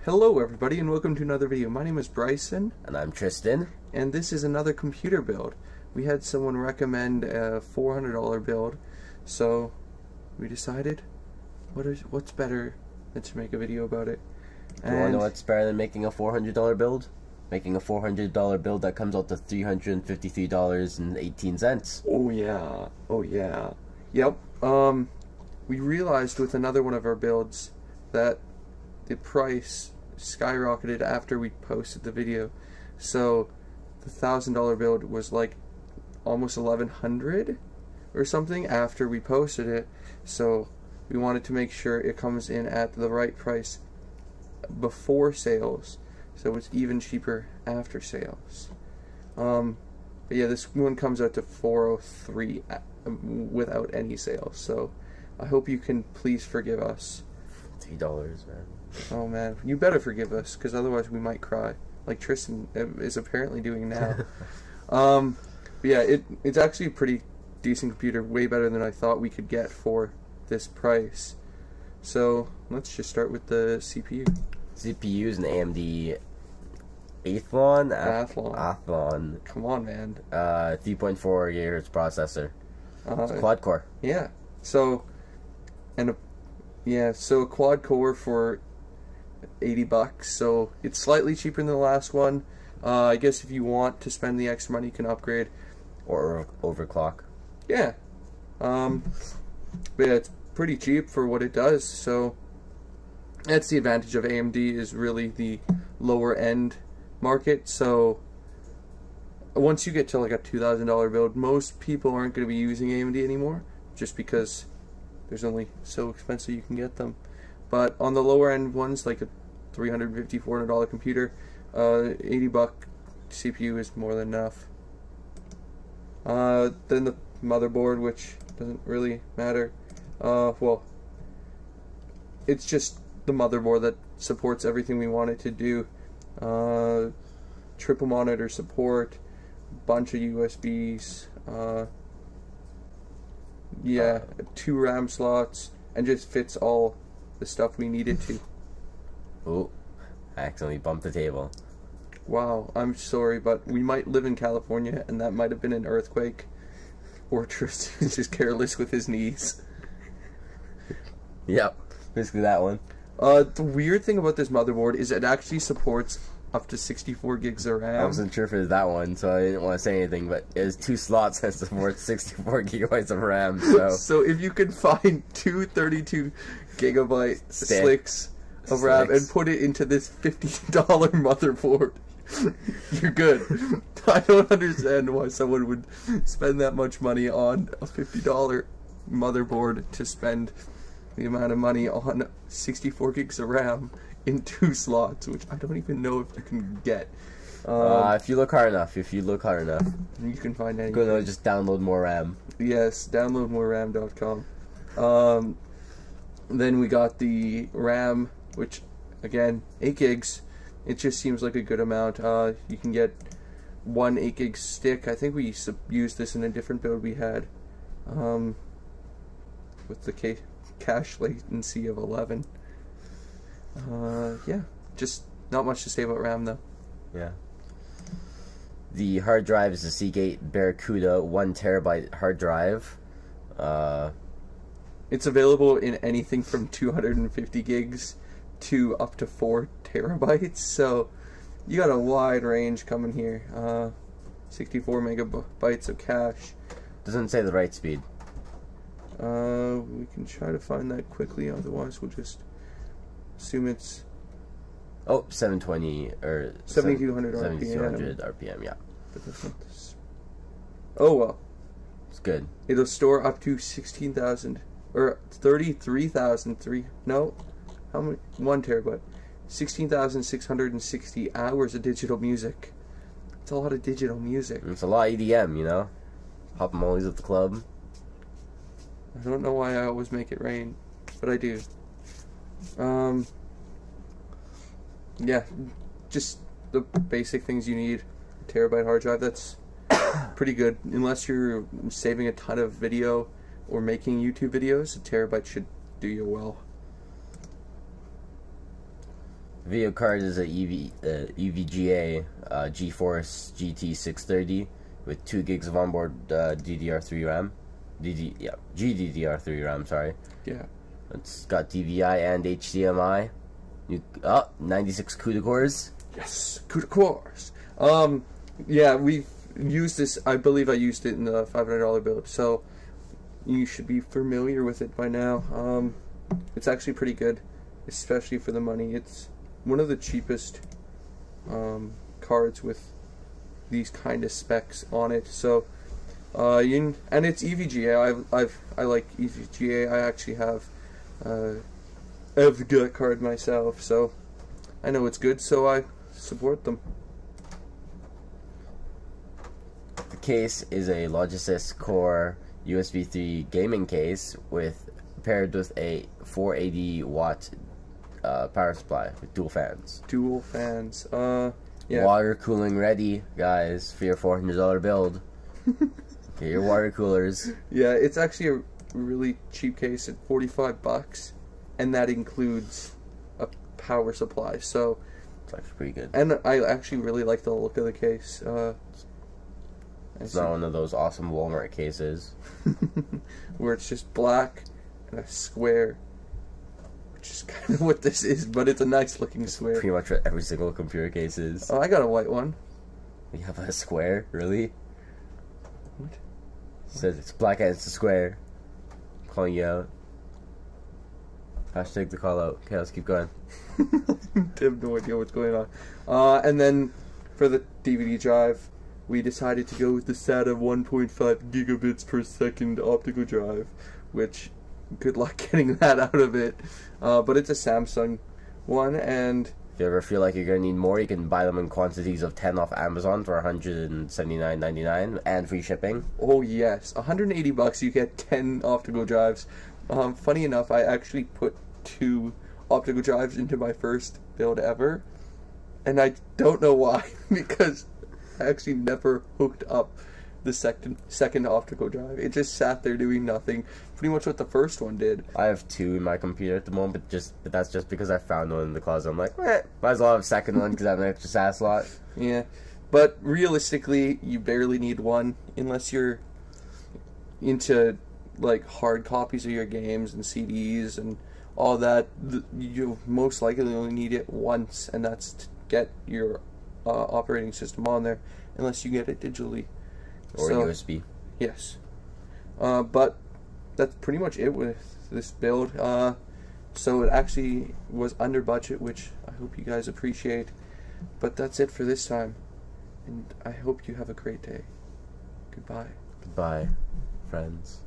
Hello everybody and welcome to another video. My name is Bryson. And I'm Tristan. And this is another computer build. We had someone recommend a $400 build, so we decided what's better than to make a video about it. You want to know what's better than making a $400 build? Making a $400 build that comes out to $353.18. Oh yeah. Oh yeah. Yep. We realized with another one of our builds that the price skyrocketed after we posted the video. So the $1,000 build was like almost $1,100 or something after we posted it. So we wanted to make sure it comes in at the right price before sales, so it's even cheaper after sales. But yeah, this one comes out to $403 without any sales. So I hope you can please forgive us. $3, man. Oh man, you better forgive us, because otherwise we might cry, like Tristan is apparently doing now. But yeah, it's actually a pretty decent computer, way better than I thought we could get for this price. So let's just start with the CPU. CPU is an AMD Athlon. Athlon. Come on, man. 3.4 GHz processor. It's quad core. Yeah. So, a quad core for $80. So it's slightly cheaper than the last one. I guess if you want to spend the extra money, you can upgrade or overclock. Yeah. But yeah, it's pretty cheap for what it does. So that's the advantage of AMD, is really the lower end market. So once you get to like a $2,000 build, most people aren't going to be using AMD anymore, just because there's only so expensive you can get them. But on the lower end ones, like a $350, $400 computer, $80 CPU is more than enough. Then the motherboard, which doesn't really matter. Well, it's just the motherboard that supports everything we want it to do. Triple monitor support, bunch of USBs, yeah, 2 RAM slots, and just fits all the stuff we needed to. Oh, I accidentally bumped the table. Wow, I'm sorry, but we might live in California, and that might have been an earthquake. Or Tristan's just careless with his knees. Yep, basically that one. The weird thing about this motherboard is it actually supports up to 64 gigs of RAM. I wasn't sure if it was that one, so I didn't want to say anything, but it was 2 slots that support 64 gigabytes of RAM. So if you could find 2 32 gigabyte slicks of RAM and put it into this $50 motherboard, you're good. I don't understand why someone would spend that much money on a $50 motherboard to spend the amount of money on 64 gigs of RAM in 2 slots, which I don't even know if you can get. If you look hard enough, you can find anything. Go just download more RAM. Yes, downloadmoreram.com. Then we got the RAM, which again, 8 gigs. It just seems like a good amount. You can get 1 8 gig stick. I think we used this in a different build we had, with the cache latency of 11. Yeah, just not much to say about RAM though. Yeah. The hard drive is a Seagate Barracuda 1 terabyte hard drive. It's available in anything from 250 gigs to up to 4 terabytes, so you got a wide range coming here. 64 megabytes of cache. Doesn't say the write speed. We can try to find that quickly, otherwise we'll just assume it's 720 or 7200 RPM. 7200 RPM, yeah. But that's not this. Oh well. It's good. It'll store up to 16,000 or 33,003. No, how many? 1 terabyte. 16,660 hours of digital music. It's a lot of digital music. It's a lot of EDM, you know. Pop mollies at the club. I don't know why I always make it rain, but I do. Yeah, just the basic things you need. A terabyte hard drive, that's pretty good. Unless you're saving a ton of video or making YouTube videos, a terabyte should do you well. Video card is a EVGA GeForce GT 630 with 2 gigs of onboard DDR3 RAM. GDDR3 RAM, sorry. Yeah. It's got DVI and HDMI. 96 CUDA cores. Yes, CUDA cores. Yeah, we've used this. I believe I used it in the $500 build, so you should be familiar with it by now. It's actually pretty good, especially for the money. It's one of the cheapest cards with these kind of specs on it. So, and it's EVGA. I like EVGA. I actually have EVGA card myself, so I know it's good. So I support them. The case is a Logitech Core USB 3 gaming case paired with a 480 watt power supply with dual fans. Dual fans. Yeah. Water cooling ready, guys, for your $400 build. Get your water coolers. Yeah, it's actually a really cheap case at $45, and that includes a power supply. So it's actually pretty good. And I actually really like the look of the case. It's not one of those awesome Walmart cases where it's just black and a square, which is kind of what this is, but it's a nice looking square. Pretty much what every single computer case is. Oh, I got a white one. You have a square? Really? What? It says it's black and it's a square. I'm calling you out. Hashtag the call out. Okay, let's keep going. I have no idea what's going on. And then for the DVD drive, we decided to go with the SATA 1.5 gigabits per second optical drive, which, good luck getting that out of it. But it's a Samsung one, and if you ever feel like you're going to need more, you can buy them in quantities of 10 off Amazon for $179.99 and free shipping. Oh yes, $180 you get 10 optical drives. Funny enough, I actually put 2 optical drives into my first build ever, and I don't know why, because I actually never hooked up the second optical drive. It just sat there doing nothing. Pretty much what the first one did. I have 2 in my computer at the moment, but that's just because I found one in the closet. I'm like, might as well have a second one because I have an extra SAS slot. Yeah, but realistically, you barely need one unless you're into like hard copies of your games and CDs and all that. You most likely only need it once, and that's to get your operating system on there, unless you get it digitally or USB. Yes, but that's pretty much it with this build. So it actually was under budget, which I hope you guys appreciate. But that's it for this time, and I hope you have a great day. Goodbye. Goodbye, friends.